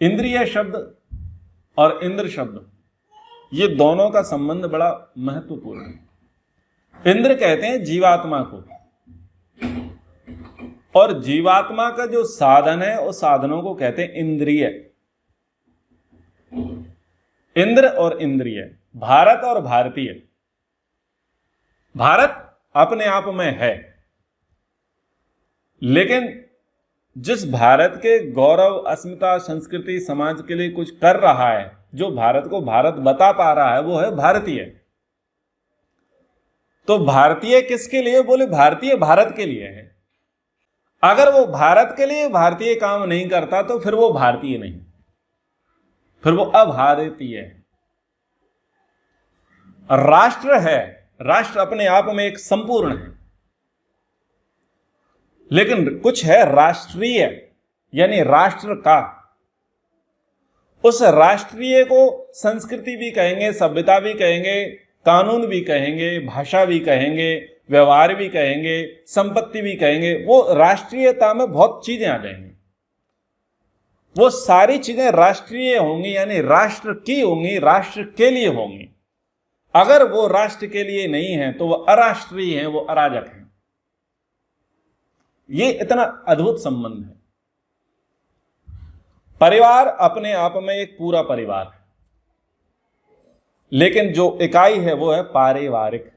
इंद्रिय शब्द और इंद्र शब्द, ये दोनों का संबंध बड़ा महत्वपूर्ण है। इंद्र कहते हैं जीवात्मा को, और जीवात्मा का जो साधन है उस साधनों को कहते हैं इंद्रिय। इंद्र और इंद्रिय, भारत और भारतीय। भारत अपने आप में है, लेकिन जिस भारत के गौरव, अस्मिता, संस्कृति, समाज के लिए कुछ कर रहा है, जो भारत को भारत बता पा रहा है, वो है भारतीय। तो भारतीय किसके लिए? बोले भारतीय भारत के लिए है। अगर वो भारत के लिए भारतीय काम नहीं करता तो फिर वो भारतीय नहीं, फिर वो अभारतीय है। राष्ट्र है, राष्ट्र अपने आप में एक संपूर्ण है, लेकिन कुछ है राष्ट्रीय, यानी राष्ट्र का। उस राष्ट्रीय को संस्कृति भी कहेंगे, सभ्यता भी कहेंगे, कानून भी कहेंगे, भाषा भी कहेंगे, व्यवहार भी कहेंगे, संपत्ति भी कहेंगे। वो राष्ट्रीयता में बहुत चीजें आ जाएंगी। वो सारी चीजें राष्ट्रीय होंगी, यानी राष्ट्र की होंगी, राष्ट्र के लिए होंगी। अगर वो राष्ट्र के लिए नहीं है तो वो अराष्ट्रीय है, वो अराजक है। ये इतना अद्भुत संबंध है। परिवार अपने आप में एक पूरा परिवार है, लेकिन जो इकाई है वो है पारिवारिक।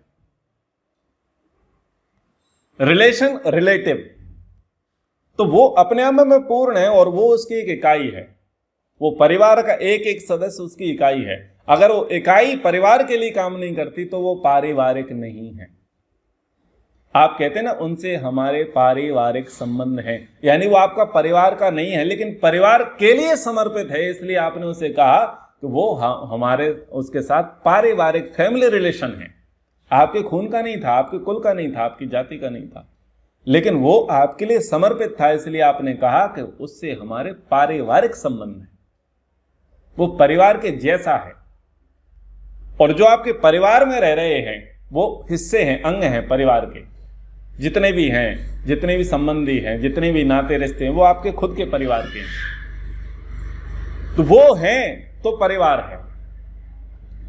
रिलेशन, रिलेटिव, तो वो अपने आप में पूर्ण है और वो उसकी एक इकाई है। वो परिवार का एक एक सदस्य उसकी इकाई है। अगर वो इकाई परिवार के लिए काम नहीं करती तो वो पारिवारिक नहीं है। आप कहते हैं ना, उनसे हमारे पारिवारिक संबंध है, यानी वो आपका परिवार का नहीं है लेकिन परिवार के लिए समर्पित है, इसलिए आपने उसे कहा कि वो हमारे उसके साथ पारिवारिक फैमिली रिलेशन है। आपके खून का नहीं था, आपके कुल का नहीं था, आपकी जाति का नहीं था, लेकिन वो आपके लिए समर्पित था, इसलिए आपने कहा कि उससे हमारे पारिवारिक संबंध है, वो परिवार के जैसा है। और जो आपके परिवार में रह रहे हैं वो हिस्से हैं, अंग हैं परिवार के। जितने भी हैं, जितने भी संबंधी हैं, जितने भी नाते रिश्ते हैं, वो आपके खुद के परिवार के हैं। तो वो हैं तो परिवार है,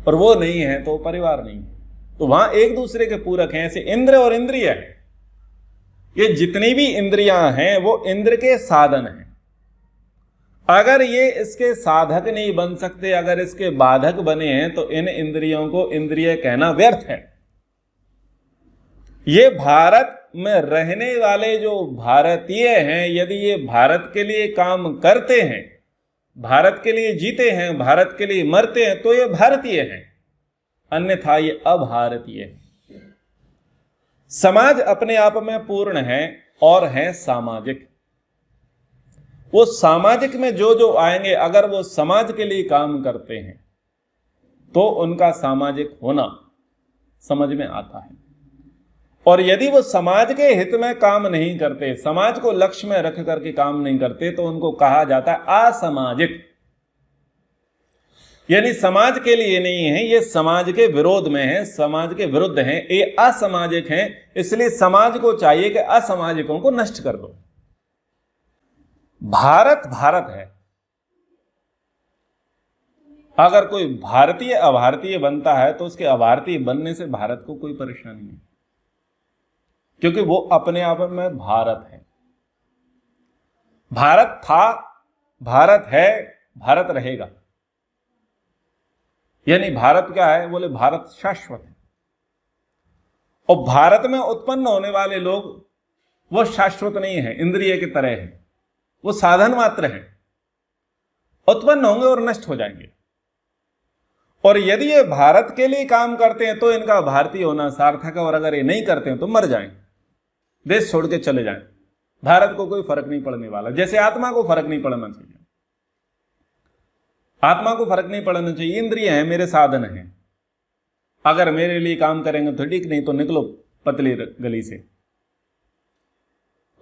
और वो नहीं है तो परिवार नहीं है। तो वहां एक दूसरे के पूरक हैं। ऐसे इंद्र और इंद्रिय है, ये जितनी भी इंद्रियां हैं वो इंद्र के साधन हैं। अगर ये इसके साधक नहीं बन सकते, अगर इसके बाधक बने हैं, तो इन इंद्रियों को इंद्रिय कहना व्यर्थ है। ये भारत में रहने वाले जो भारतीय हैं, यदि ये भारत के लिए काम करते हैं, भारत के लिए जीते हैं, भारत के लिए मरते हैं, तो ये भारतीय हैं, अन्यथा ये अभारतीय है। समाज अपने आप में पूर्ण है और है सामाजिक। वो सामाजिक में जो जो आएंगे, अगर वो समाज के लिए काम करते हैं तो उनका सामाजिक होना समझ में आता है। और यदि वो समाज के हित में काम नहीं करते, समाज को लक्ष्य में रख करके काम नहीं करते, तो उनको कहा जाता है असामाजिक। यानी समाज के लिए नहीं है, ये समाज के विरोध में है, समाज के विरुद्ध हैं, ये असामाजिक हैं। इसलिए समाज को चाहिए कि असामाजिकों को नष्ट कर दो। भारत भारत है। अगर कोई भारतीय अभारतीय बनता है तो उसके अभारतीय बनने से भारत को कोई परेशानी नहीं, क्योंकि वो अपने आप में भारत है। भारत था, भारत है, भारत रहेगा। यानी भारत क्या है? बोले भारत शाश्वत है। और भारत में उत्पन्न होने वाले लोग वो शाश्वत नहीं है, इंद्रिय की तरह है, वो साधन मात्र है, उत्पन्न होंगे और नष्ट हो जाएंगे। और यदि ये भारत के लिए काम करते हैं तो इनका भारतीय होना सार्थक है, और अगर ये नहीं करते हैं तो मर जाएं, देश छोड़ के चले जाएं। भारत को कोई फर्क नहीं पड़ने वाला, जैसे आत्मा को फर्क नहीं पड़ना चाहिए। आत्मा को फर्क नहीं पड़ना चाहिए, इंद्रिय है, मेरे साधन है, अगर मेरे लिए काम करेंगे तो ठीक, नहीं तो निकलो पतली गली से।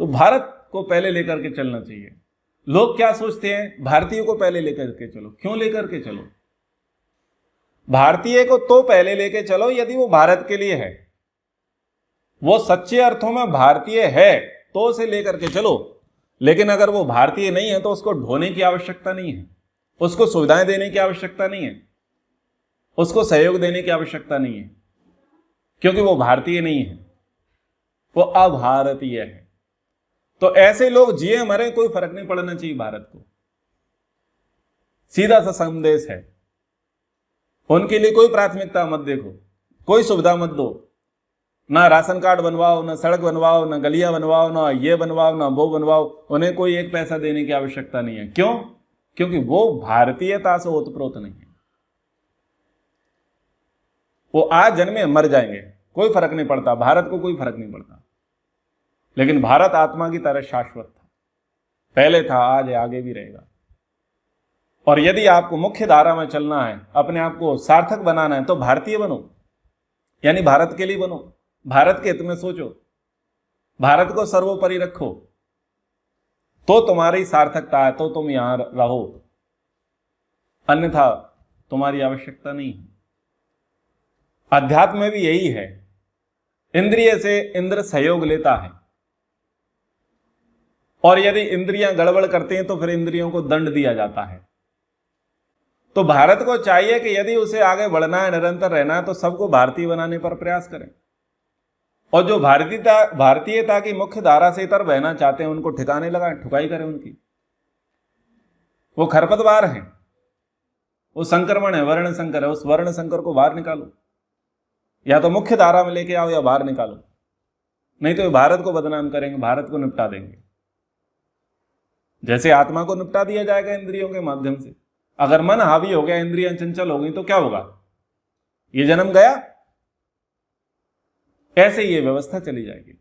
तो भारत को पहले लेकर के चलना चाहिए। लोग क्या सोचते हैं? भारतीय को पहले लेकर के चलो। क्यों लेकर के चलो? भारतीय को तो पहले लेके चलो यदि वो भारत के लिए है, वो सच्चे अर्थों में भारतीय है तो उसे लेकर के चलो। लेकिन अगर वो भारतीय नहीं है तो उसको ढोने की आवश्यकता नहीं है। उसको सुविधाएं देने की आवश्यकता नहीं है, उसको सहयोग देने की आवश्यकता नहीं है, क्योंकि वो भारतीय नहीं है, वो अभारतीय है। तो ऐसे लोग जिए मरे कोई फर्क नहीं पड़ना चाहिए भारत को। सीधा सा संदेश है, उनके लिए कोई प्राथमिकता मत देखो, कोई सुविधा मत दो, ना राशन कार्ड बनवाओ, ना सड़क बनवाओ, ना गलियां बनवाओ, ना ये बनवाओ, ना वो बनवाओ। उन्हें कोई एक पैसा देने की आवश्यकता नहीं है। क्यों? क्योंकि वो भारतीयता से ओतप्रोत नहीं है। वो आज जन्मे मर जाएंगे, कोई फर्क नहीं पड़ता, भारत को कोई फर्क नहीं पड़ता। लेकिन भारत आत्मा की तरह शाश्वत था, पहले था, आज है, आगे भी रहेगा। और यदि आपको मुख्य धारा में चलना है, अपने आप को सार्थक बनाना है, तो भारतीय बनो, यानी भारत के लिए बनो, भारत के हित में सोचो, भारत को सर्वोपरि रखो, तो तुम्हारी सार्थकता है, तो तुम यहां रहो, अन्यथा तुम्हारी आवश्यकता नहीं है। अध्यात्म में भी यही है, इंद्रिय से इंद्र सहयोग लेता है, और यदि इंद्रियां गड़बड़ करती हैं तो फिर इंद्रियों को दंड दिया जाता है। तो भारत को चाहिए कि यदि उसे आगे बढ़ना है, निरंतर रहना है, तो सबको भारतीय बनाने पर प्रयास करें। और जो भारतीयता की मुख्य धारा से इतर बहना चाहते हैं, उनको ठिकाने लगाएं, ठुकाई करें उनकी। वो खरपतवार हैं, वो संक्रमण है, वर्ण संकर है, उस वर्ण संकर को बाहर निकालो, या तो मुख्य धारा में लेके आओ या बाहर निकालो, नहीं तो भारत को बदनाम करेंगे, भारत को निपटा देंगे। जैसे आत्मा को निपटा दिया जाएगा इंद्रियों के माध्यम से। अगर मन हावी हो गया, इंद्रियां चंचल हो गई, तो क्या होगा? ये जन्म गया, ऐसे ये व्यवस्था चली जाएगी।